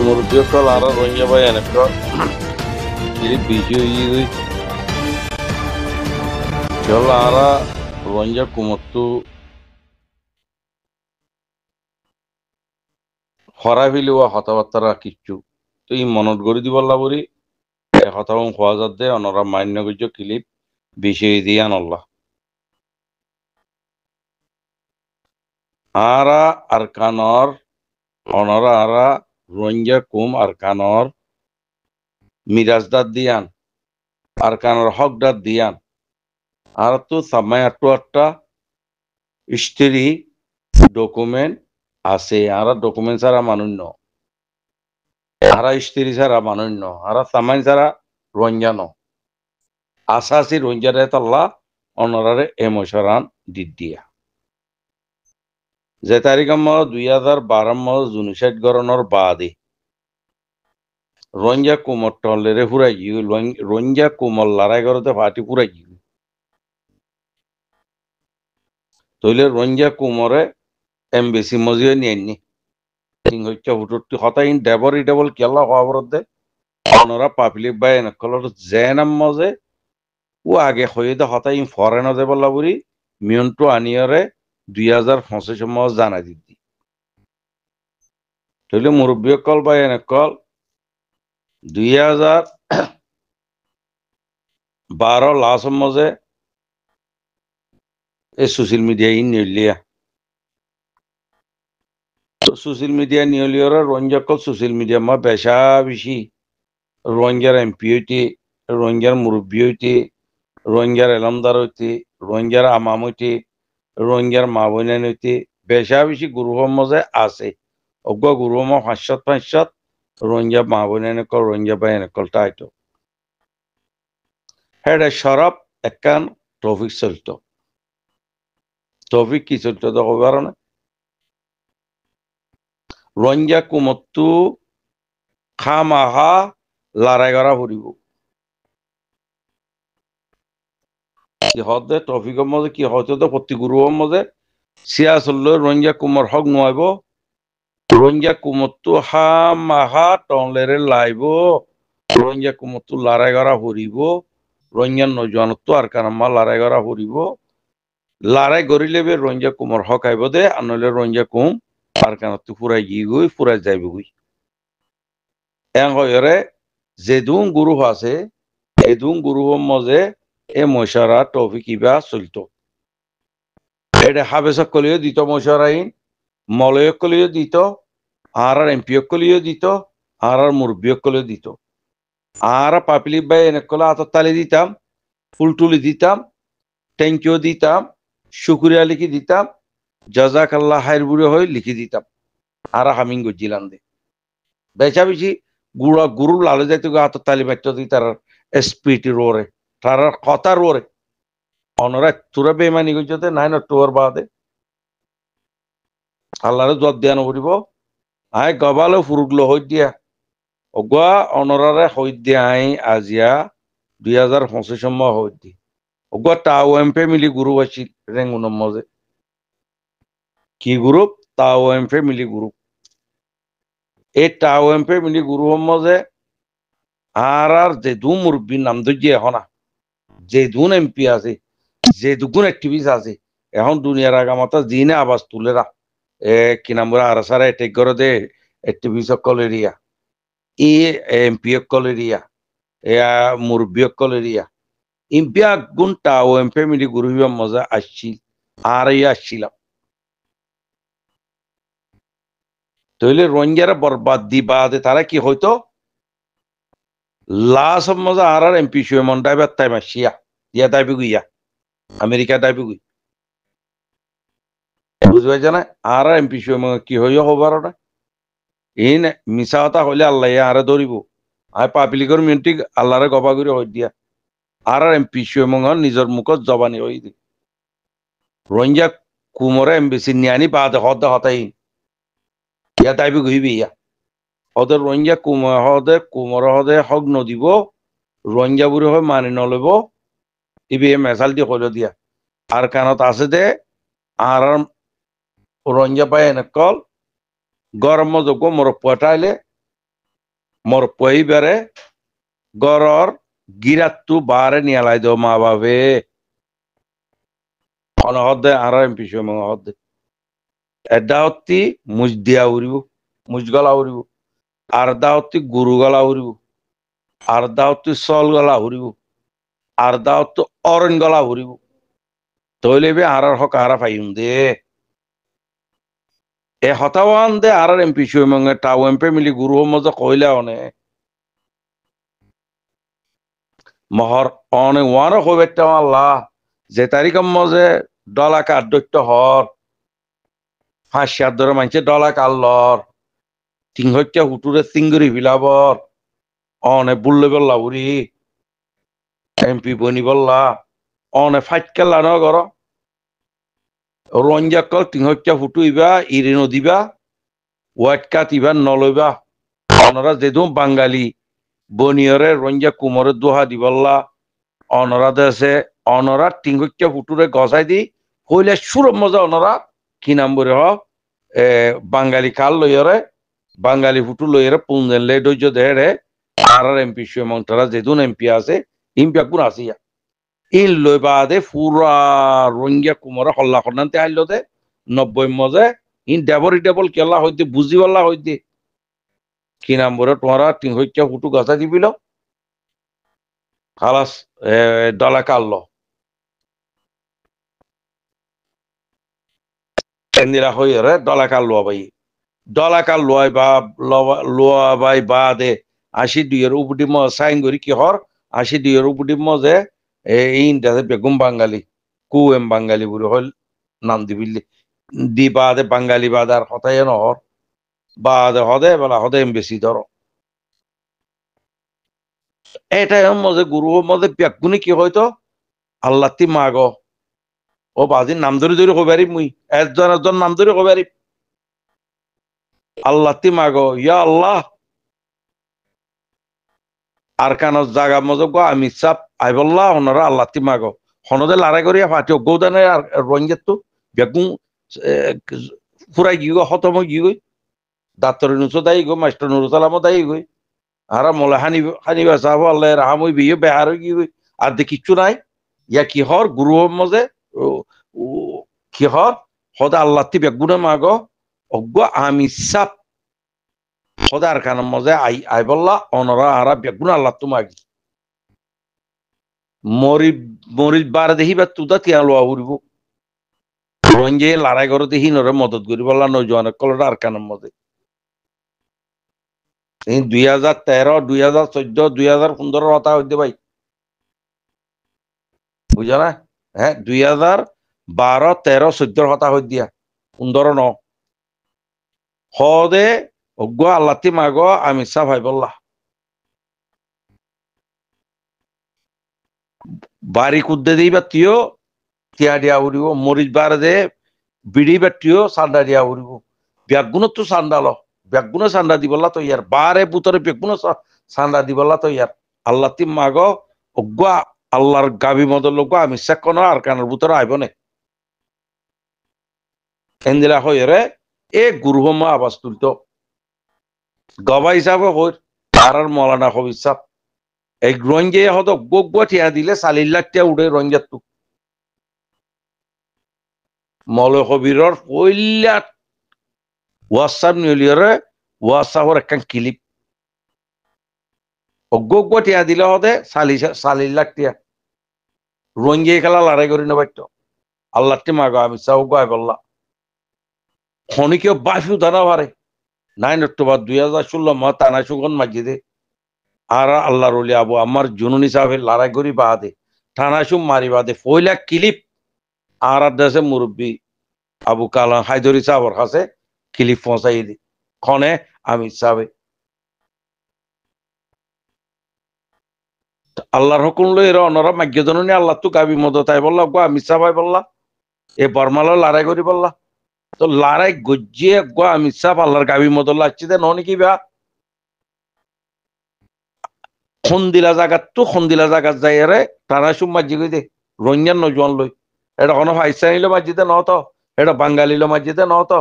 murubiokol ara ronya bayaneko ili bijo yi jolla ara ronya kumottu হরাফিলিওয়া হতাবার্তারা কিচ্ছু তো এই মনত গড়ি দিব লাবরি হতাবং খোয়া যাতে অনরা মান্য গুজ ক্লিপ বিষয় দিয়ান আল্লাহ আরা আরকানর অনরা আরা রঞ্জা কুম আরকানর মিরাজদার দিয়ান আরকানর হকদার দিয়ান আর তো সামাই আটটা স্ত্রী ডকুমেন্ট আছে আর ডকুমেন্ট ছাড়া মানুষ ন আরা স্ত্রী ছাড়া মানুষ ন আরা সামাই ছাড়া রঞ্জান আসাসি রঞ্জারে তাল্লা অনরারে এমশরান দিদিয়া যে তারিখ 2012 জুনিসাইট গরণর বাদে রঞ্জা কুমর টলেরে ফুরাই গিয়ে রঞ্জা কুমর লড়াই করতে ফাটি ফুরাই গিয়ে তইলে রঞ্জা কুমরে এমবেসি মজিয়ে নিয়ে সিং হচ্ছে হুটুটি হতাইন ডেবরি ডেবল কেলা খবর দে অনরা পাবলিক বাই নকলর জেনাম মজে ও আগে হয়ে দে হতাইন ফরেন দে বলা বুড়ি মিয়ন্টু আনিয়রে 2025 মজ জানা দিদি তইলে মুরব্বী কল বাই নকল 2012 লাস্ট মজে এই সোশ্যাল মিডিয়া ইন নিলিয়া সোশ্যাল মিডিয়া নিলিয়রে রঞ্জাকল সোশ্যাল মিডিয়া মা বেশা বেশি রঞ্জার এমপি হইতে রঞ্জার মুরব্বী হইতে রঞ্জার এলমদার হইতে রঞ্জার আমাম হইতে রঞ্জার মা বোনেন হইতে বেশা বেশি গুরুহর মজে আছে অজ্ঞ গুরুহম 500 রঞ্জা মা বোনেন কল রঞ্জা বাইন কল টাইটো হেডে সরব একান টপিক চলতো টপিক কি চলতো তো খবর না রঞ্জা কুমত্তু খামাহা লড়াই করা ফুরিব কি হতে টপিকের মধ্যে কি হয়তো তো প্রতি গুরুর মধ্যে সিয়াসল রঞ্জা কুমার হক নয়ব রঞ্জা কুমত্তু হামাহা টনলেরে লাইব রঞ্জা কুমত্তু লড়াই করা ফুরিব রঞ্জার নজওয়ানত্তু আর কানাম্মা লড়াই করা ফুরিব লড়াই গড়িলে রঞ্জা কুমার হক আইব দে আনলে রঞ্জা কুম আর কানাত্তু ফুরাই গিয়ে গই ফুরাই যাইব গই এং হয়রে যেদুন গুরু আছে এদুন গুরুর মধ্যে এ মশারা টপিক ইবা চলতো এটা হাবেসক কলিও দিত মশারাইন মলয়ক কলিও দিত আর এমপিওক কলিও দিত আর মুরব্বিয়ক কলিও দিত আর পাপিলি বাই এনেকলে হাতত তালি দিতাম ফুলটুলি দিতাম থ্যাংক ইউ দিতাম শুক্রিয়া লিখি দিতাম জাজাকাল্লাহ হাইর বুড়ে হয়ে লিখি দিতাম আর হামিং গজিলাম দে বেচা বেশি গুরু লালে যাইতে হাতত তালি মারতে দিই তার এসপিটি রোরে তার কথা রোরে অনরা তোরা বেমানি গজতে নাই না তোর বাদে আল্লাহরে জব দিয়া নকরিব আই গবালে ফুরুকলো হই দিয়া অগুয়া অনরারে হই দিয়া আই আজিয়া 2025 হই দি অগুয়া টাও এমপে মিলি গুরু আছিল রেঙ্গুনম মজে কি গ্রুপ টাও এমপে মিলি গ্রুপ এই টাও এমপে মিলি গুরু মজে আর যে দু মুরব্বীর নাম দইয়ে এখন যে দুন এমপি আছে যে দুগুণ অ্যাক্টিভিস্ট আছে এখন দুনিয়ার আগামাতা জিনে আওয়াজ তুলেরা কি নাম আর সারা এটেক করে দে অ্যাক্টিভিস্ট কলেরিয়া ই এমপি কলেরিয়া এয়া মুরব্বী কলেরিয়া ইম্পিয়া গুণটা ও এমপি মিলি গুরু মজা আসছি আর আসছিলাম তইলে রঞ্জারা বরবাদ দিবাদে তারা কি হয়তো লাস মজা আর এমপি সুমন ডাইবার তাই মাসিয়া দিয়া দাবি গুইয়া আমেরিকা দাবি গুই বুঝতে পারছে না আর এমপি সুমন কি হইয়া হবার না এই মিছা কথা হইলে আল্লাহ আরে ধরিব আর পাবলিকর মিউনিটি আল্লাহরে গবা করে হই দিয়া আর এমপি সুমন নিজের মুখত জবানি হই দি রঞ্জা কুমরে এমবিসি নিয়ানি বাদে হদা হতাই ইয়া দাবি গুইবি ইয়া ওদের রঞ্জা কুমর হদে হক নদিব রঞ্জা বুড়ি হয় মানি নলব ইবি মেসাল দিয়ে হইল দিয়া আর কানত আছে দে আর রঞ্জা পাই এনেকল গরম মজক মর পটাইলে মর পইবারে গরর গিরাত্তু বারে নিয়ালাই দো মা বাবে অনহদে আর এমপি সময় হদে এডা হত্তি মুজ দিয়া উড়িব মুজ গলা উড়িব আর দা হত্তি গুরু গলা উড়িব আর দা হত্তি সল গলা উড়িব আর দা হত্তি অরণ গলা উড়িব তৈলে বে আর হক আর পাইম দে এ হতাওয়ান দে আর এমপি সময় টাও এমপি মিলি গুরু মজা কইলা অনে মহর অনে ওয়ানো কইবেটা আল্লাহ যে তারিখম মজে ডলাকা দৈত্য হর ফাঁসিয়ার ধরে মানছে ডলা কাল্লর তিনহত্যা হুটুরে সিঙ্গুরি বিলাবর অনে বুল্লে বললা উড়ি এমপি বনি বললা অনে ফাইট কেলা ন গর রঞ্জাকল তিনহত্যা হুটুইবা ইরি নদিবা ওয়াইট কাট ইবা নলইবা অনরা যেদু বাঙালি বনিয়রে রঞ্জা কুমরে দোহা দিবল্লা অনরা দেশে অনরা তিনহত্যা হুটুরে গসাই দি হইলে সুর মজা অনরা কি নাম বলে হ বাঙালি কাল লইয়রে বাঙালি হুটু লইয়রে পুনজেন লে দৈর্য দেড়ে আর এমপি সুমন্তরা যেদুন এমপি আছে ইমপি কোন আসিয়া ইন লই বাদে পুরা রোহিঙ্গা কুমরে হল্লা খন্নান্তে আইলো দে 90 মজে ইন ডেবল কেলা হইতে বুঝিবল্লা হইতে কি নাম বলে তোমারা তিন হইটা হুটু গাছা দিবিল খালাস ডলা কাল্লো এন্দিরা হইরে ডলা কাল লোয়াই বা লোয়াবাই বা দে 82 উপদি ম সাইন করি কি হর 82 উপদি ম যে ইনটাতে বেগুম বাঙালি কুএম বাঙালি বুড়ি হল নাম দিবিল্লি দি বাদে বাঙালি বাদার হতাই নহর বাদে হদে বেলা হদে বেশি ধরো এটাই মজে গুরু মজে বেগুনি কি হয়তো আল্লাহ তি মাগ ও বাজির নাম ধরে কবারি মুই একজন নাম ধরে কবারি আল্লাহ তি মাগো ইয়া আল্লাহ আর কান জাগা মজব আমি চাপ আইবল্লা ওনারা আল্লাহ তি মাগো হনদে লড়াই করিয়া ফাটি গৌদানে আর রঞ্জের তো বেগুন ফুরাই গিয়ে হতম গিয়ে ডাক্তার নুসো দায়ী গো মাস্টার নুরুল সালামও দায়ী গই আর মোলা হানিবা সাহব আল্লাহ রাহামই বিয়ে বেহার গিয়ে আর দে কিচ্ছু নাই ইয়া কি হর গুরু মজে কি হর হদা আল্লাহ তি বেগুনে মাগো অজ্ঞ আমি চাপ হদার কান মজে আই বললা অনরা আরা বেগুন আল্লাহ তোমাগি মরি বার দেখিবা তুদা তিয়া লোয়া উড়িব রঞ্জে লড়াই করে দেখি নরে মদত করি বললা নজওয়ান কলটা আর কান মজে 2013 2014 2015 হতা হইতে ভাই বুঝা না হ্যাঁ 2012 13 14 হতা হই দিয়া 15 ন হদে অজ্ঞ আল্লাতি মাগ আমি সা ভাই বললা বাড়ি কুদ্দে দিবা তিও তিয়া দিয়া উড়িব মরিচ বার দে বিড়ি বাটিও সান্ডা দিয়া উড়িব ব্যাগুন তো সান্ডালো ব্যাগুনে সান্ডা দিবল্লা তো ইয়ার বারে বুতরে বেগুন সান্ডা দিবল্লা তো ইয়ার আল্লাহ তিম মাগ অজ্ঞ আল্লাহর গাবি মদল লোক আমি সেকন আর কানের বুতরে আইব নে এন্দিলা হই রে এ গুরুহমা আবাস তুলতো গবা হিসাবে হই আর মৌলানা হবি সাহ এই রঞ্জে হতো গোগ্য ঠিয়া দিলে 40 লাখ টিয়া উড়ে রঞ্জাত তু মৌল হবিরর পইলা ওয়াটসঅ্যাপ নিলিয়রে ওয়াটসঅ্যাপর একখান ক্লিপ অজ্ঞ টিয়া দিলে হতে 40 লাখ টিয়া রঞ্জে খেলা লড়াই করি নেবাইতো আল্লাহ টি মাগো আমি চাও গায় বললা খনিকেও বাফিউ দানা পারে 9 অক্টোবর 2016 মা তানা সুগন মসজিদে আর আল্লাহ রলি আবু আমার জুনুনি সাহেবের লড়াই করি বাদে থানাসুম মারি বাদে পয়লা ক্লিপ আর দেশে মুরব্বী আবু কালাম হায়দরি সাহেবর কাছে ক্লিপ পৌঁছাই দি খনে আমি সাহেব আল্লাহর হুকুম লই এরা অনরা মাগ্য জননী আল্লাহ তো গাবি মদতাই বললা গো আমি সাহেব বললা এ বর্মালা লড়াই করি বললা তো লড়াই গজ্জিয়ে গো আমি সাহেব আল্লাহর গাবি মদল লাগছি দে ননি কি বা খন্দিলা জায়গাত যাই রে টানা সুম মাঝি গই দে রঞ্জান নজওয়ান লই এটা কোনো পাকিস্তানিলো মসজিদে নত এটা বাঙালিলো মসজিদে নত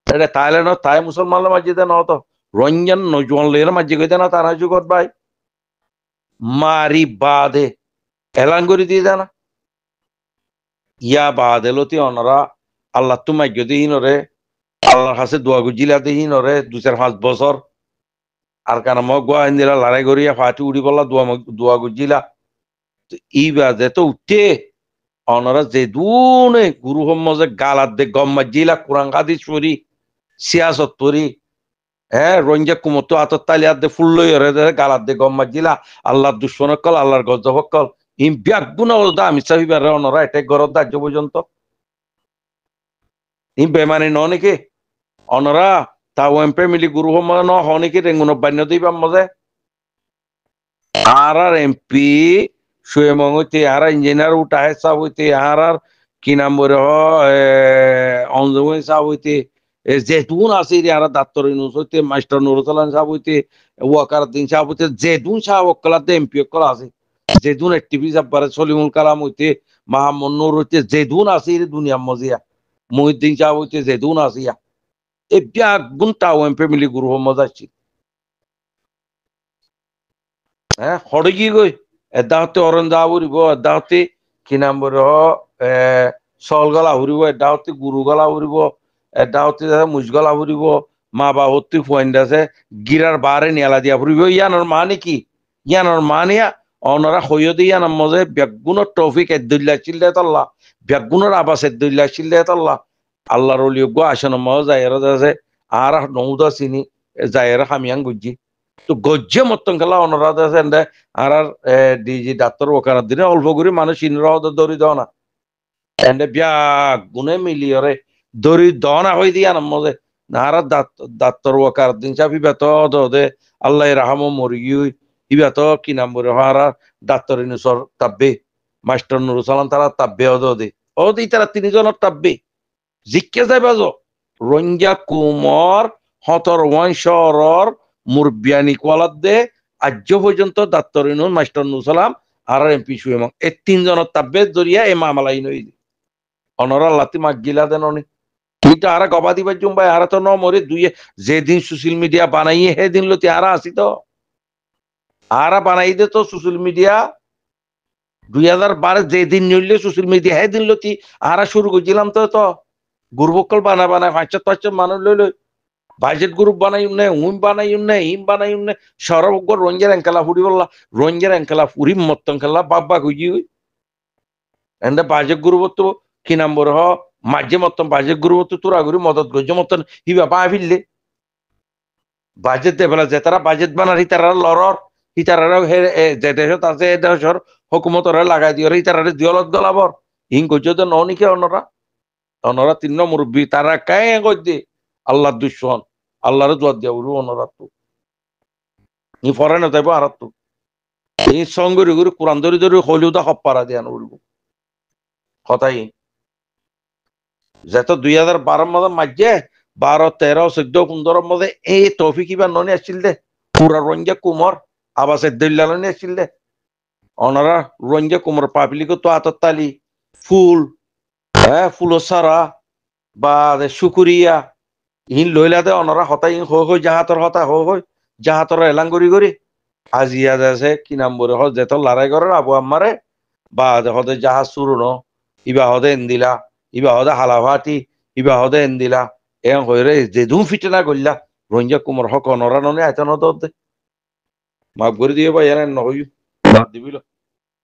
এটা থাইল্যান্ড থাই মুসলমানলো মসজিদে নত রঞ্জন নজওয়ান লের মাঝে কইতে না তারা যুগত ভাই মারি বাদে এলান করে দিয়ে জানা ইয়া বাদে লতি অনরা আল্লাহ তোমার যদি হিনরে আল্লাহর কাছে দোয়া গুজিলা দিয়ে হিনরে 2-4-5 বছর আর কারণ মগ গোয়া হিন্দিরা লড়াই করিয়া ফাটি উড়ি বললা দোয়া গুজিলা ই বাদে তো উঠে অনরা যে দুনে গুরু মজে গালাত দে গম মাজিলা কুরান হাদিস পড়ি সিয়াসত পড়ি রঞ্জা কুমতো আতর তালিয়াত দে ফুল লইরে দে গালাত দে গম মাজিলা আল্লাহর দুশ্মনক কল আল্লাহর গজবক কল ইম ব্যাগুন ওদা আমি সাহিবারে অনরা এটাই গরদ দাহ্য পর্যন্ত ইম বেমানি ন নাকি অনরা তা ওএমপি মিলি গুরু মজে ন হ নাকি রেঙ্গুন বান্য দিবাম মজে আর এমপি সুয়েমঙ্গতে আর ইঞ্জিনিয়ার উঠাহে সাহ হইতে আর কি নাম বলে অঞ্জমই সাহ হইতে যেতুন আছে রে আর ডাক্তার ইউনুস হইতে মাস্টার নুরুসালাম সাহ হইতে ওয়াকারউদ্দিন সাহ হইতে যেতুন সাহ ওকলাতে এমপি ওকল আছে যেতুন টিভি জাব্বারে সলিমুল কালাম হইতে মাহমুদ নূর হইতে যেতুন আছে রে দুনিয়া মজিয়া মহিউদ্দিন সাহ হইতে যেতুন আসিয়া এ ব্যাগুন তাও এমপি মিলি গুরু মজা আসছে হড়গি গই এদা হতে অরঞ্জা উড়িব এদা হতে কি নাম বলে চল গলা উড়িব এদা হতে গুরু গলা উড়িব এদা হতে মুজগলা উড়িব মা বা হতে ফুয়াইন্দ আছে গিরার বারে নিয়ালা দিয়া ফুরিব ইয়ানোর মানে কি ইয়ানোর মানিয়া অনরা হইয় দিয়ে ইয়ানোর মজে বেগুনের টফিক এদুল্লা চিল্লে তল্লা বেগুনের আবাস এদুল্লা চিল্লে তল্লা আল্লাহর অলিয়োগ্য আসন মজ যাইরা আছে আর নৌদা চিনি যাইরা হামিয়াং গুজি তো গজ্জে মতন খেলা অনুরাধ আছে আর ডিজি ডাক্তার ওখানে দিনে অল্প করে মানুষ ইনরাধ দড়ি দাও না এন্ডে বিয়া গুনে মিলিয়রে দড়ি দাও না হয়ে দিয়া না মজে আর ডাক্তার ওকার দিন চাপি বেত দে আল্লাহ রাহাম মরি ইবা তো কি নাম বলে আর ডাক্তার ইনুসর তাব্বে মাস্টার নুরুল সালাম তারা তাব্বে ও দি তারা 3 জনের তাব্বে জিজ্ঞে যাই বাজো রঞ্জা কুমর হতর ওয়ানশরর মুরব্বিয়ানি কোয়ালাদ দে আজ পর্যন্ত ডাক্তার ইনুন মাস্টার নুরুল সালাম আর এমপি সুয়েমং এই 3 জনের তাব্বে জরিয়া এই মামলা ইনই অনরা লাতি মাগিলা দেন অনি তুইটা আর গবা দিবার জুম্বাই আর তো ন মরে দুই যেদিন সোশ্যাল মিডিয়া বানাইয়ে হে দিন লতি আর আসি তো আর বানাই দে তো সোশ্যাল মিডিয়া 2012 যেদিন নিলে সোশ্যাল মিডিয়া হে দিন লতি আর শুরু করছিলাম তো গুরুবকল বানা 5-5 মানুষ লইল বাজেট গ্রুপ বানাই উন্নয় উম বানাই উন্নয় ইম বানাই উন্নয় সরব রঞ্জের এঙ্কেলা ফুরি বললা রঞ্জের এঙ্কেলা ফুরি মতন খেলা বাব্বা খুঁজি এন্ড বাজেট গ্রুপ তো কি নাম্বার হ মাঝে মতন বাজেট গ্রুপ তো তোরা ঘুরি মদত গজ্জ মতন হিবা পা ফিরলে বাজেট দেবেলা যে তারা বাজেট বানার হিতারা লরর হিতারা যে দেশত আছে এ দেশর হুকুমতরা লাগাই দিও হিতারা দিয়লত গলাবর হিং গজ্জ তো ননিকে অনরা 3 মুরব্বী তারা কায় গজ্জে আল্লাহ দুশ্মন আল্লাহরে জোয়ার দিয়া উড়ু অনরা তো ই ফরেন যাইব আর তো এই সঙ্গরি গুরি কোরআন ধরি ধরি হলিউদা হপ্পারা দিয়া উড়ব কথাই যেত 2012 মধ্যে মাঝে 12, 13, 14, 15 মধ্যে এই তৌফিক ইবা ননি আসছিল দে পুরা রঞ্জা কুমর আবাসের দল্লালনি আসছিল দে অনারা রঞ্জা কুমর পাবলিক তো আততালি ফুল ফুল সারা বা শুকুরিয়া ইন লইলা দে অনারা হতাই হই জাহাতর হতা হই জাহাতর এলাং করি আজিয়া আছে কি নাম বলে যেত লড়াই করে আবু আম্মারে বা হদে জাহাজ শুরু ন ইবা হদে এন্দিলা ইবা হদে হালাভাটি ইবা হদে এন্দিলা এং হইরে যে ধুম ফিটনা করলা রঞ্জা কুমার হক অনরা ননে আইতানো দে মাফ করে দিয়ে ভাই এনে নহই বাদ দিবিল